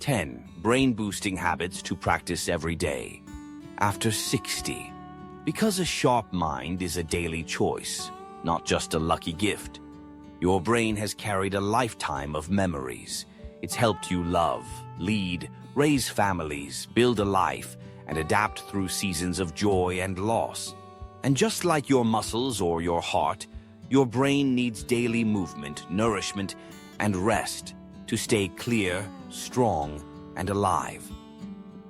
10. Brain-boosting habits to practice every day. After 60. Because a sharp mind is a daily choice, not just a lucky gift. Your brain has carried a lifetime of memories. It's helped you love, lead, raise families, build a life, and adapt through seasons of joy and loss. And just like your muscles or your heart, your brain needs daily movement, nourishment, and rest to stay clear, strong, and alive.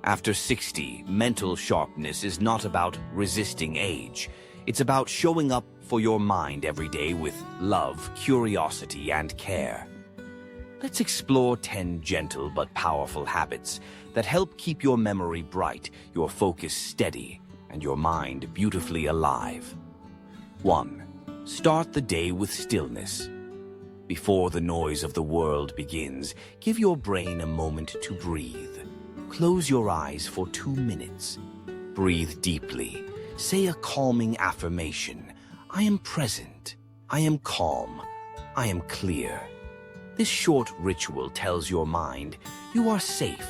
After 60, mental sharpness is not about resisting age. It's about showing up for your mind every day with love, curiosity, and care. Let's explore 10 gentle but powerful habits that help keep your memory bright, your focus steady, and your mind beautifully alive. 1. Start the day with stillness. Before the noise of the world begins, give your brain a moment to breathe. Close your eyes for 2 minutes. Breathe deeply. Say a calming affirmation. I am present. I am calm. I am clear. This short ritual tells your mind you are safe.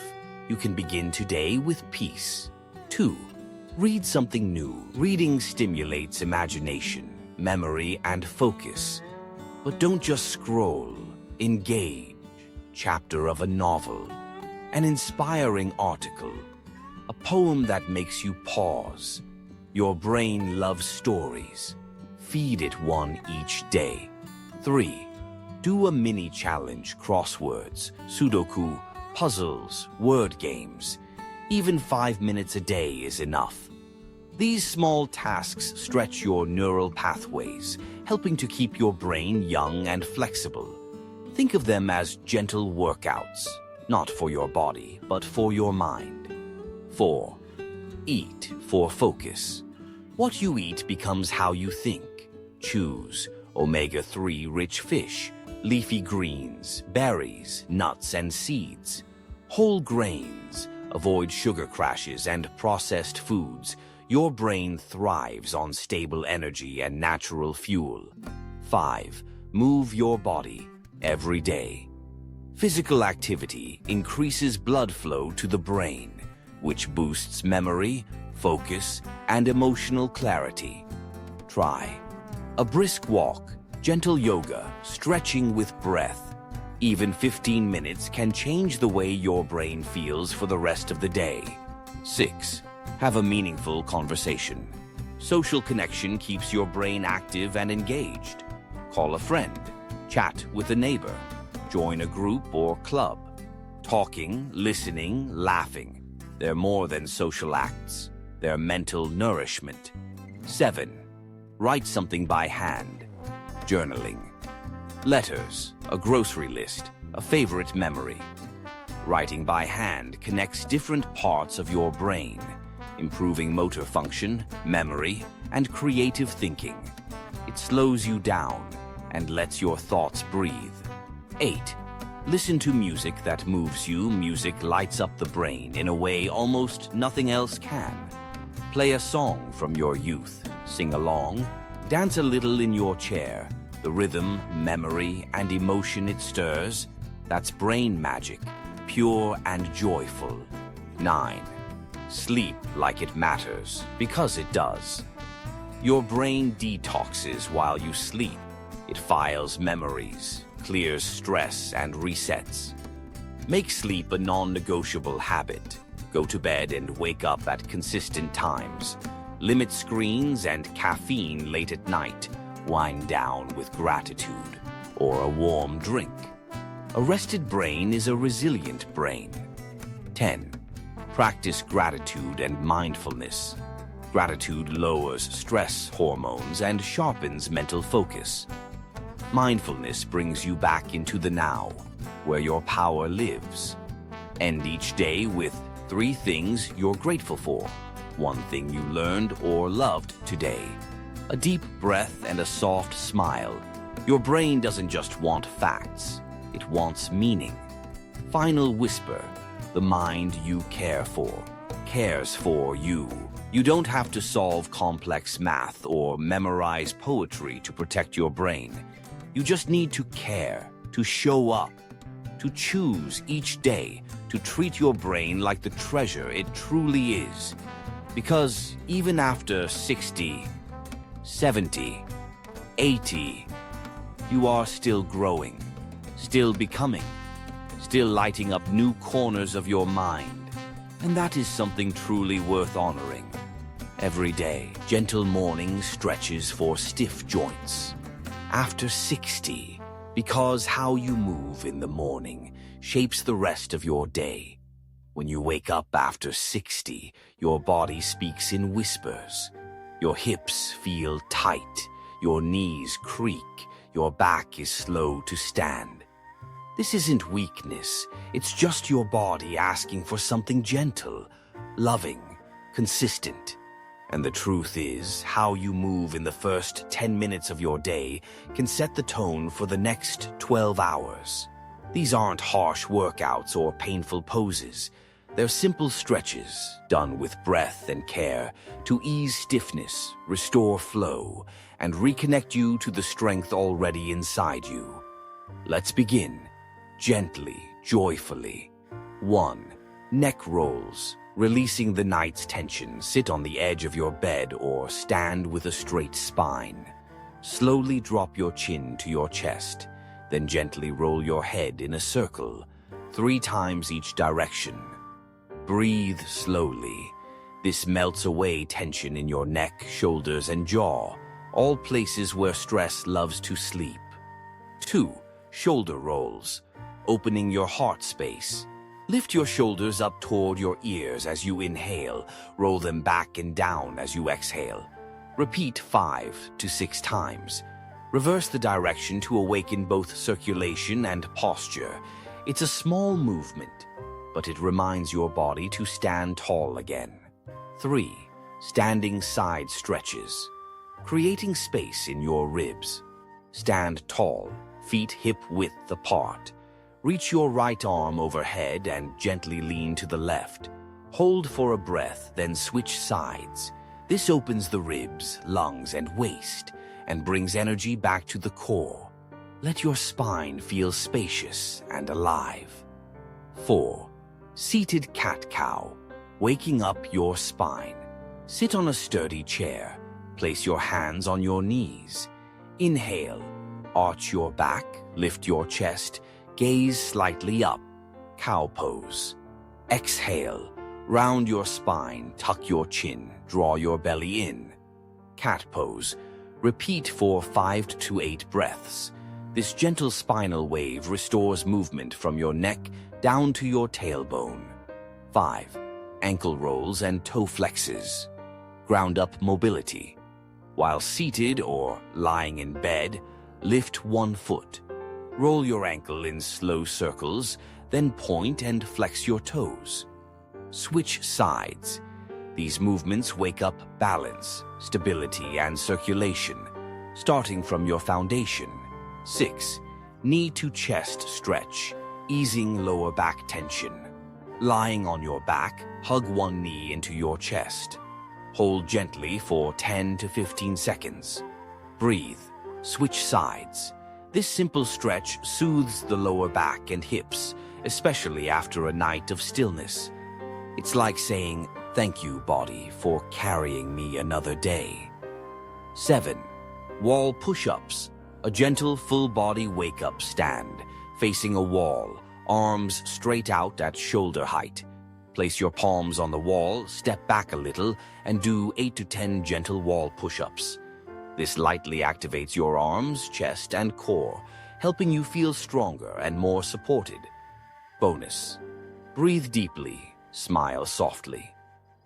You can begin today with peace. 2. Read something new. Reading stimulates imagination, memory, and focus. But don't just scroll. Engage. Chapter of a novel. An inspiring article. A poem that makes you pause. Your brain loves stories. Feed it one each day. 3. Do a mini challenge, crosswords, Sudoku, puzzles, word games. Even 5 minutes a day is enough. These small tasks stretch your neural pathways, helping to keep your brain young and flexible. Think of them as gentle workouts, not for your body, but for your mind. 4. Eat for focus. What you eat becomes how you think. Choose omega-3 rich fish, leafy greens, berries, nuts, and seeds. Whole grains. Avoid sugar crashes and processed foods. Your brain thrives on stable energy and natural fuel. 5. Move your body every day. Physical activity increases blood flow to the brain, which boosts memory, focus, and emotional clarity. Try a brisk walk, gentle yoga, stretching with breath. Even 15 minutes can change the way your brain feels for the rest of the day. 6. Have a meaningful conversation. Social connection keeps your brain active and engaged. Call a friend, chat with a neighbor, join a group or club. Talking, listening, laughing. They're more than social acts. They're mental nourishment. 7. Write something by hand. Journaling. Letters, a grocery list, a favorite memory. Writing by hand connects different parts of your brain, improving motor function, memory, and creative thinking. It slows you down and lets your thoughts breathe. 8. Listen to music that moves you. Music lights up the brain in a way almost nothing else can. Play a song from your youth, sing along, dance a little in your chair. The rhythm, memory, and emotion it stirs, that's brain magic, pure and joyful. 9. Sleep like it matters, because it does. Your brain detoxes while you sleep. It files memories, clears stress, and resets. Make sleep a non-negotiable habit. Go to bed and wake up at consistent times. Limit screens and caffeine late at night. Wind down with gratitude or a warm drink. A rested brain is a resilient brain. 10. Practice gratitude and mindfulness. Gratitude lowers stress hormones and sharpens mental focus. Mindfulness brings you back into the now, where your power lives. End each day with 3 things you're grateful for. 1 thing you learned or loved today. A deep breath and a soft smile. Your brain doesn't just want facts, it wants meaning. Final whisper. The mind you care for cares for you. You don't have to solve complex math or memorize poetry to protect your brain. You just need to care, to show up, to choose each day to treat your brain like the treasure it truly is. Because even after 60, 70, 80, you are still growing, still becoming, still lighting up new corners of your mind. And that is something truly worth honoring. Every day, gentle morning stretches for stiff joints. After 60, because how you move in the morning shapes the rest of your day. When you wake up after 60, your body speaks in whispers. Your hips feel tight, your knees creak, your back is slow to stand. This isn't weakness, it's just your body asking for something gentle, loving, consistent. And the truth is, how you move in the first 10 minutes of your day can set the tone for the next 12 hours. These aren't harsh workouts or painful poses. They're simple stretches, done with breath and care, to ease stiffness, restore flow, and reconnect you to the strength already inside you. Let's begin. Gently, joyfully. 1. Neck rolls. Releasing the night's tension, sit on the edge of your bed or stand with a straight spine. Slowly drop your chin to your chest, then gently roll your head in a circle, 3 times each direction. Breathe slowly. This melts away tension in your neck, shoulders, and jaw, all places where stress loves to sleep. 2. Shoulder rolls. Opening your heart space. Lift your shoulders up toward your ears as you inhale, roll them back and down as you exhale. Repeat 5 to 6 times. Reverse the direction to awaken both circulation and posture. It's a small movement, but it reminds your body to stand tall again. 3. Standing side stretches. Creating space in your ribs. Stand tall, feet hip-width apart. Reach your right arm overhead and gently lean to the left. Hold for a breath, then switch sides. This opens the ribs, lungs, and waist, and brings energy back to the core. Let your spine feel spacious and alive. 4. Seated cat-cow. Waking up your spine. Sit on a sturdy chair. Place your hands on your knees. Inhale. Arch your back, lift your chest, gaze slightly up, cow pose. Exhale, round your spine, tuck your chin, draw your belly in. Cat pose. Repeat for 5 to 8 breaths. This gentle spinal wave restores movement from your neck down to your tailbone. 5. Ankle rolls and toe flexes. Ground up mobility. While seated or lying in bed, lift one foot. Roll your ankle in slow circles, then point and flex your toes. Switch sides. These movements wake up balance, stability, and circulation, starting from your foundation. 6. Knee to chest stretch, easing lower back tension. Lying on your back, hug one knee into your chest. Hold gently for 10 to 15 seconds. Breathe. Switch sides. This simple stretch soothes the lower back and hips, especially after a night of stillness. It's like saying, "Thank you, body, for carrying me another day." 7. Wall push-ups. A gentle full-body wake-up stand, facing a wall, arms straight out at shoulder height. Place your palms on the wall, step back a little, and do 8 to 10 gentle wall push-ups. This lightly activates your arms, chest, and core, helping you feel stronger and more supported. Bonus. Breathe deeply, smile softly.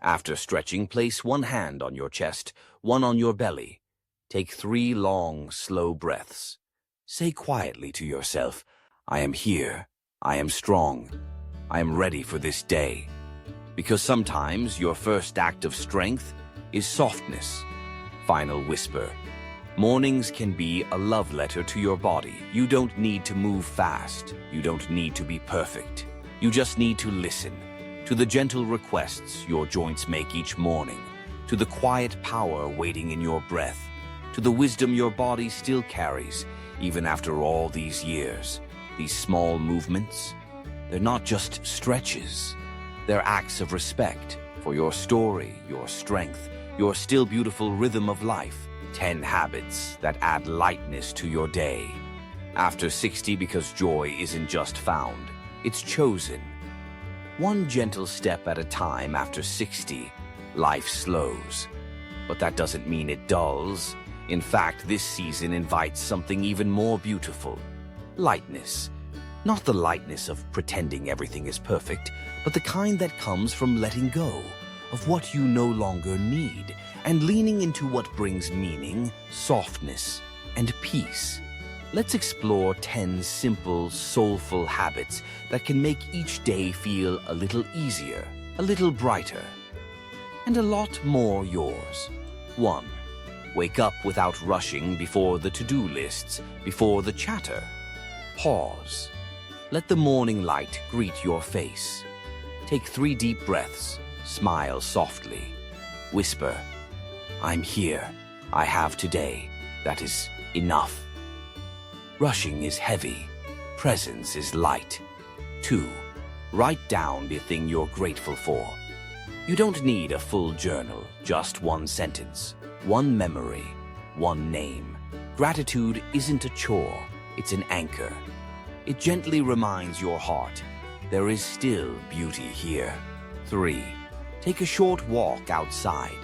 After stretching, place one hand on your chest, one on your belly. Take 3 long, slow breaths. Say quietly to yourself, "I am here, I am strong, I am ready for this day." Because sometimes your first act of strength is softness. Final whisper. Mornings can be a love letter to your body. You don't need to move fast. You don't need to be perfect. You just need to listen to the gentle requests your joints make each morning, to the quiet power waiting in your breath, to the wisdom your body still carries, even after all these years. These small movements, they're not just stretches. They're acts of respect for your story, your strength, your still beautiful rhythm of life. 10 habits that add lightness to your day. After 60, because joy isn't just found, it's chosen. One gentle step at a time. After 60, life slows. But that doesn't mean it dulls. In fact, this season invites something even more beautiful. Lightness. Not the lightness of pretending everything is perfect, but the kind that comes from letting go of what you no longer need and leaning into what brings meaning, softness, and peace. Let's explore 10 simple, soulful habits that can make each day feel a little easier, a little brighter, and a lot more yours. 1. Wake up without rushing before the to-do lists, before the chatter. Pause. Let the morning light greet your face. Take 3 deep breaths. Smile softly. Whisper, "I'm here. I have today. That is enough." Rushing is heavy. Presence is light. 2. Write down the thing you're grateful for. You don't need a full journal, just one sentence, one memory, one name. Gratitude isn't a chore, it's an anchor. It gently reminds your heart, there is still beauty here. 3. Take a short walk outside.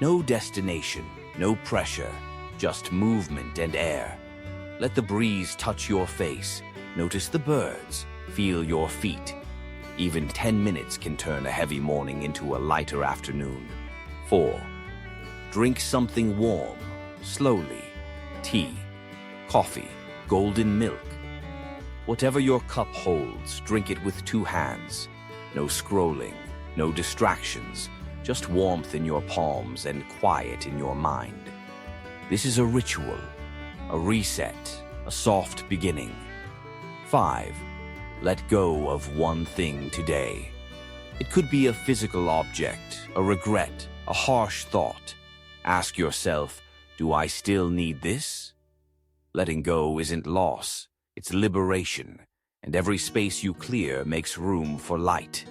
No destination, no pressure, just movement and air. Let the breeze touch your face. Notice the birds. Feel your feet. Even 10 minutes can turn a heavy morning into a lighter afternoon. 4. Drink something warm, slowly. Tea, coffee, golden milk. Whatever your cup holds, drink it with 2 hands. No scrolling, no distractions, just warmth in your palms and quiet in your mind. This is a ritual, a reset, a soft beginning. 5. Let go of one thing today. It could be a physical object, a regret, a harsh thought. Ask yourself, do I still need this? Letting go isn't loss, it's liberation, and every space you clear makes room for light.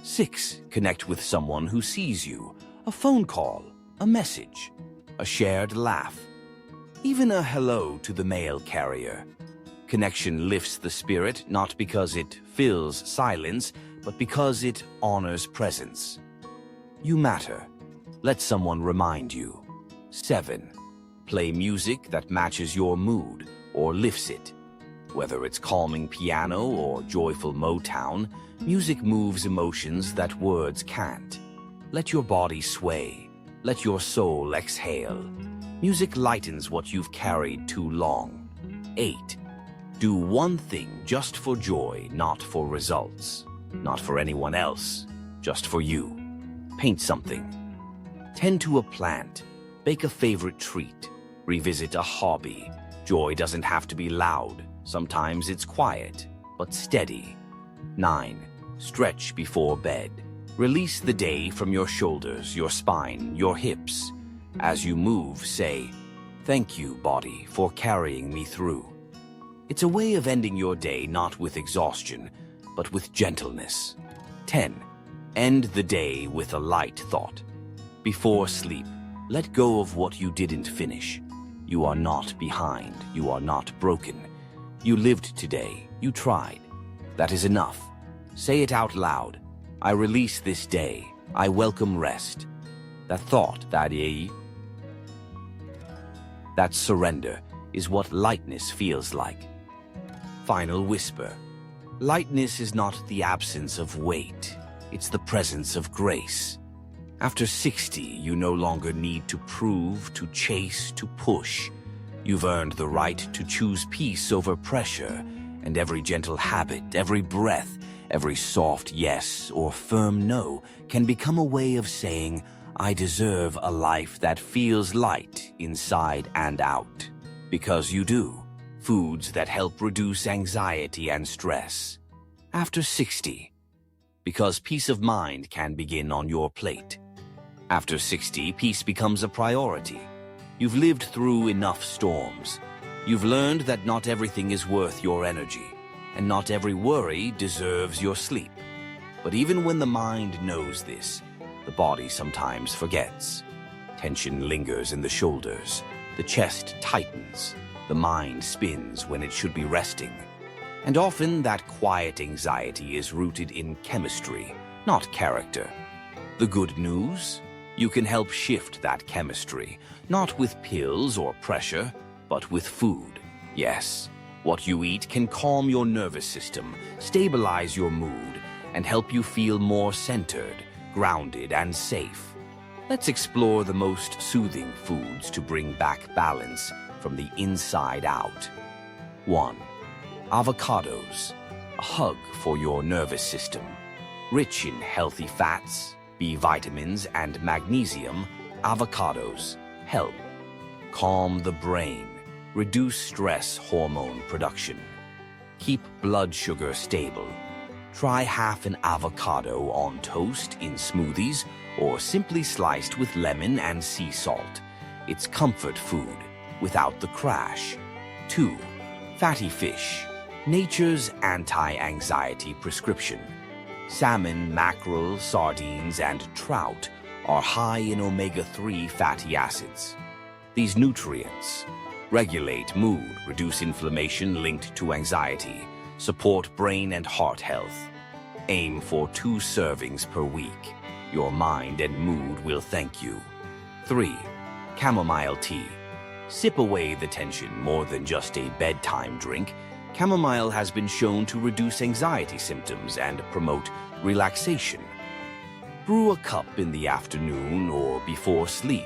6. Connect with someone who sees you. A phone call, a message, a shared laugh, even a hello to the mail carrier. Connection lifts the spirit, not because it fills silence, but because it honors presence. You matter. Let someone remind you. 7. Play music that matches your mood or lifts it. Whether it's calming piano or joyful Motown, music moves emotions that words can't. Let your body sway. Let your soul exhale. Music lightens what you've carried too long. 8. Do one thing just for joy, not for results. Not for anyone else, just for you. Paint something. Tend to a plant. Bake a favorite treat. Revisit a hobby. Joy doesn't have to be loud. Sometimes it's quiet, but steady. 9. Stretch before bed. Release the day from your shoulders, your spine, your hips. As you move, say, "Thank you, body, for carrying me through." It's a way of ending your day not with exhaustion, but with gentleness. 10. End the day with a light thought. Before sleep, let go of what you didn't finish. You are not behind. You are not broken. You lived today. You tried. That is enough. Say it out loud. I release this day. I welcome rest. That thought, that surrender is what lightness feels like. Final whisper. Lightness is not the absence of weight. It's the presence of grace. After 60, you no longer need to prove, to chase, to push. You've earned the right to choose peace over pressure, and every gentle habit, every breath, every soft yes or firm no can become a way of saying, I deserve a life that feels light inside and out. Because you do. Foods that help reduce anxiety and stress. After 60, because peace of mind can begin on your plate. After 60, peace becomes a priority. You've lived through enough storms. You've learned that not everything is worth your energy, and not every worry deserves your sleep. But even when the mind knows this, the body sometimes forgets. Tension lingers in the shoulders, the chest tightens, the mind spins when it should be resting. And often that quiet anxiety is rooted in chemistry, not character. The good news? You can help shift that chemistry, not with pills or pressure, but with food. Yes, what you eat can calm your nervous system, stabilize your mood, and help you feel more centered, grounded, and safe. Let's explore the most soothing foods to bring back balance from the inside out. 1. Avocados, a hug for your nervous system. Rich in healthy fats, B vitamins, and magnesium, avocados help calm the brain, reduce stress hormone production, keep blood sugar stable. Try half an avocado on toast in smoothies or simply sliced with lemon and sea salt. It's comfort food without the crash. 2. Fatty fish, nature's anti-anxiety prescription. Salmon, mackerel, sardines, and trout are high in omega-3 fatty acids. These nutrients regulate mood, reduce inflammation linked to anxiety, support brain and heart health. Aim for 2 servings per week. Your mind and mood will thank you. 3. Chamomile tea. Sip away the tension more than just a bedtime drink. Chamomile has been shown to reduce anxiety symptoms and promote relaxation. Brew a cup in the afternoon or before sleep.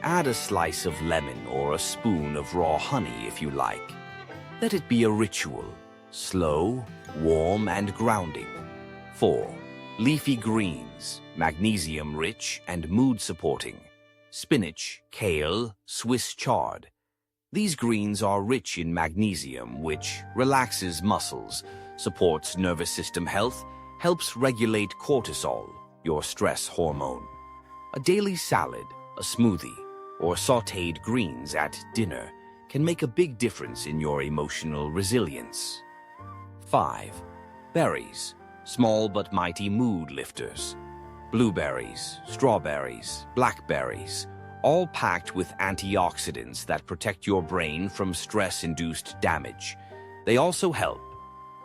Add a slice of lemon or a spoon of raw honey if you like. Let it be a ritual, slow, warm, and grounding. 4. Leafy greens, magnesium-rich and mood-supporting. Spinach, kale, Swiss chard. These greens are rich in magnesium, which relaxes muscles, supports nervous system health, helps regulate cortisol, your stress hormone. A daily salad, a smoothie, or sautéed greens at dinner can make a big difference in your emotional resilience. 5. Berries, small but mighty mood lifters. Blueberries, strawberries, blackberries, all packed with antioxidants that protect your brain from stress-induced damage. They also help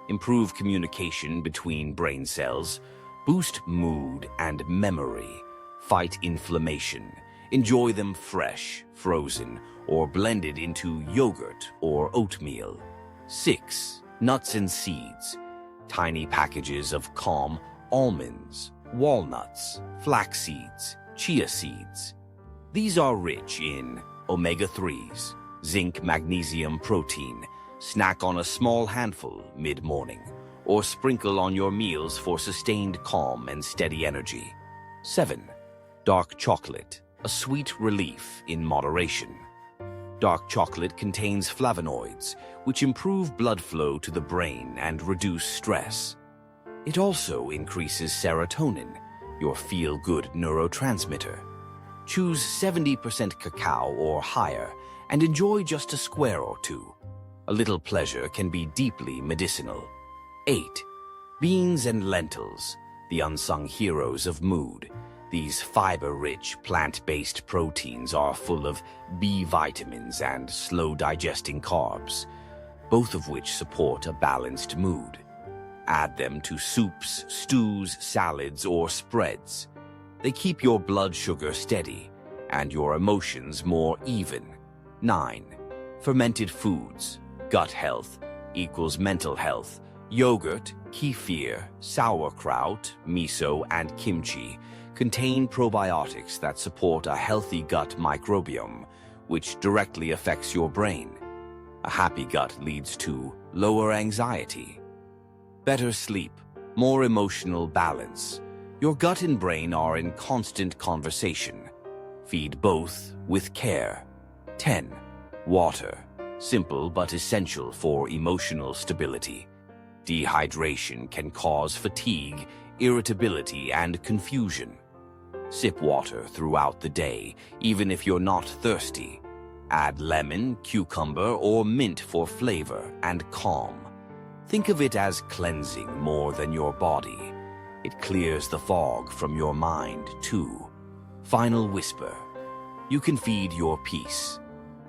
improve communication between brain cells, boost mood and memory, fight inflammation. Enjoy them fresh, frozen, or blended into yogurt or oatmeal. 6. Nuts and seeds. Tiny packages of calm almonds, walnuts, flax seeds, chia seeds. These are rich in omega-3s, zinc, magnesium, protein. Snack on a small handful mid-morning, or sprinkle on your meals for sustained calm and steady energy. 7. Dark chocolate, a sweet relief in moderation. Dark chocolate contains flavonoids, which improve blood flow to the brain and reduce stress. It also increases serotonin, your feel-good neurotransmitter. Choose 70% cacao or higher and enjoy just a square or two. A little pleasure can be deeply medicinal. 8. Beans and lentils, the unsung heroes of mood. These fiber-rich, plant-based proteins are full of B vitamins and slow-digesting carbs, both of which support a balanced mood. Add them to soups, stews, salads, or spreads. They keep your blood sugar steady and your emotions more even. 9. Fermented foods. Gut health equals mental health. Yogurt, kefir, sauerkraut, miso, and kimchi contain probiotics that support a healthy gut microbiome, which directly affects your brain. A happy gut leads to lower anxiety, better sleep, more emotional balance. Your gut and brain are in constant conversation. Feed both with care. 10. Water. Simple but essential for emotional stability. Dehydration can cause fatigue, irritability, and confusion. Sip water throughout the day, even if you're not thirsty. Add lemon, cucumber, or mint for flavor and calm. Think of it as cleansing more than your body. It clears the fog from your mind, too. Final whisper. You can feed your peace.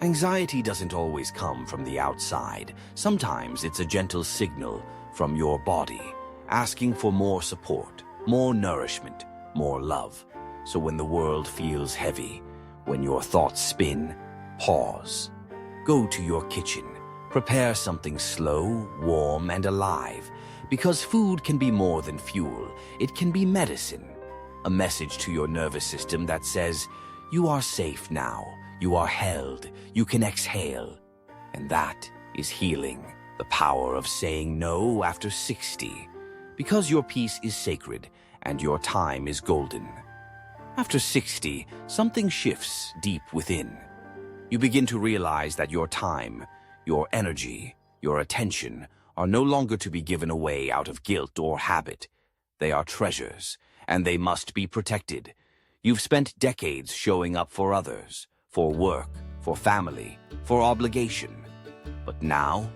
Anxiety doesn't always come from the outside. Sometimes it's a gentle signal from your body, asking for more support, more nourishment, more love. So when the world feels heavy, when your thoughts spin, pause. Go to your kitchen. Prepare something slow, warm, and alive. Because food can be more than fuel. It can be medicine. A message to your nervous system that says, you are safe now. You are held. You can exhale. And that is healing. The power of saying no after 60. Because your peace is sacred and your time is golden. After 60, something shifts deep within. You begin to realize that your time, your energy, your attention are no longer to be given away out of guilt or habit. They are treasures, and they must be protected. You've spent decades showing up for others, for work, for family, for obligation. But now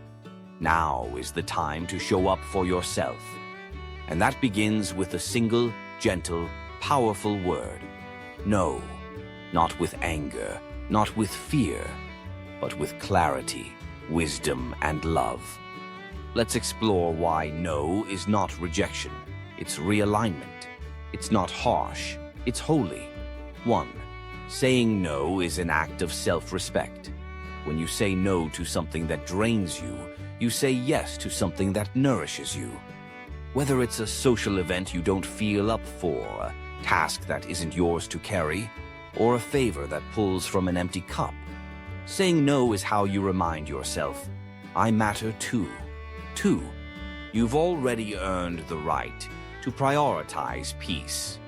is the time to show up for yourself. And that begins with a single, gentle, powerful word. No. Not with anger, not with fear, but with clarity, wisdom, and love. Let's explore why no is not rejection. It's realignment. It's not harsh. It's holy. 1. Saying no is an act of self-respect. When you say no to something that drains you, you say yes to something that nourishes you. Whether it's a social event you don't feel up for, a task that isn't yours to carry, or a favor that pulls from an empty cup. Saying no is how you remind yourself, I matter too. 2. You've already earned the right to prioritize peace.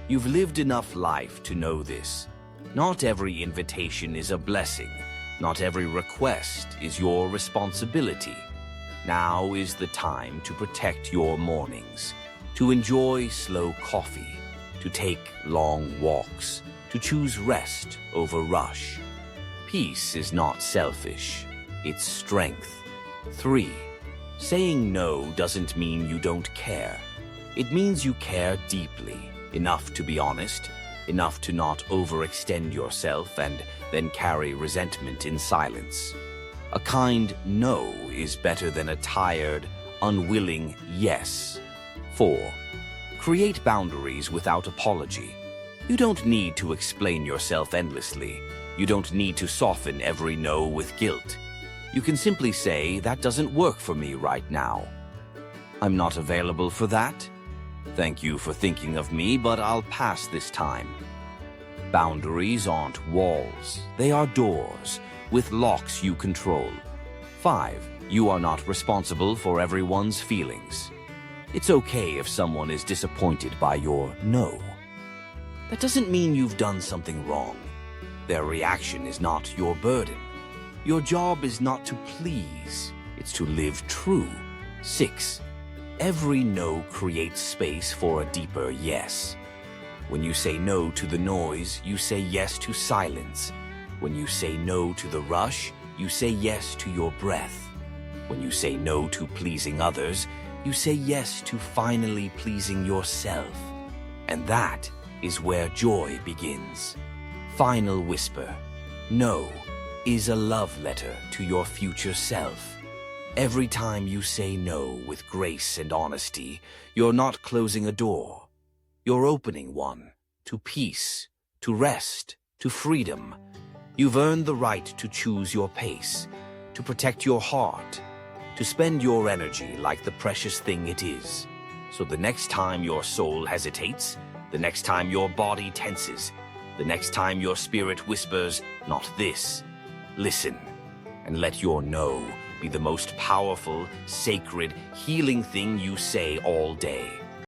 You've lived enough life to know this. Not every invitation is a blessing. Not every request is your responsibility. Now is the time to protect your mornings, to enjoy slow coffee, to take long walks, to choose rest over rush. Peace is not selfish, it's strength. 3. Saying no doesn't mean you don't care. It means you care deeply, enough to be honest, enough to not overextend yourself and then carry resentment in silence. A kind no is better than a tired, unwilling yes. 4. Create boundaries without apology. You don't need to explain yourself endlessly. You don't need to soften every no with guilt. You can simply say, that doesn't work for me right now. I'm not available for that. Thank you for thinking of me, but I'll pass this time. Boundaries aren't walls. They are doors with locks you control. 5. You are not responsible for everyone's feelings. It's okay if someone is disappointed by your no. That doesn't mean you've done something wrong. Their reaction is not your burden. Your job is not to please, it's to live true. 6. Every no creates space for a deeper yes. When you say no to the noise, you say yes to silence. When you say no to the rush, you say yes to your breath. When you say no to pleasing others, you say yes to finally pleasing yourself. And that is where joy begins. Final whisper. No is a love letter to your future self. Every time you say no with grace and honesty, you're not closing a door. You're opening one to peace, to rest, to freedom. You've earned the right to choose your pace, to protect your heart, to spend your energy like the precious thing it is. So the next time your soul hesitates, the next time your body tenses, the next time your spirit whispers, not this, listen, and let your no be the most powerful, sacred, healing thing you say all day.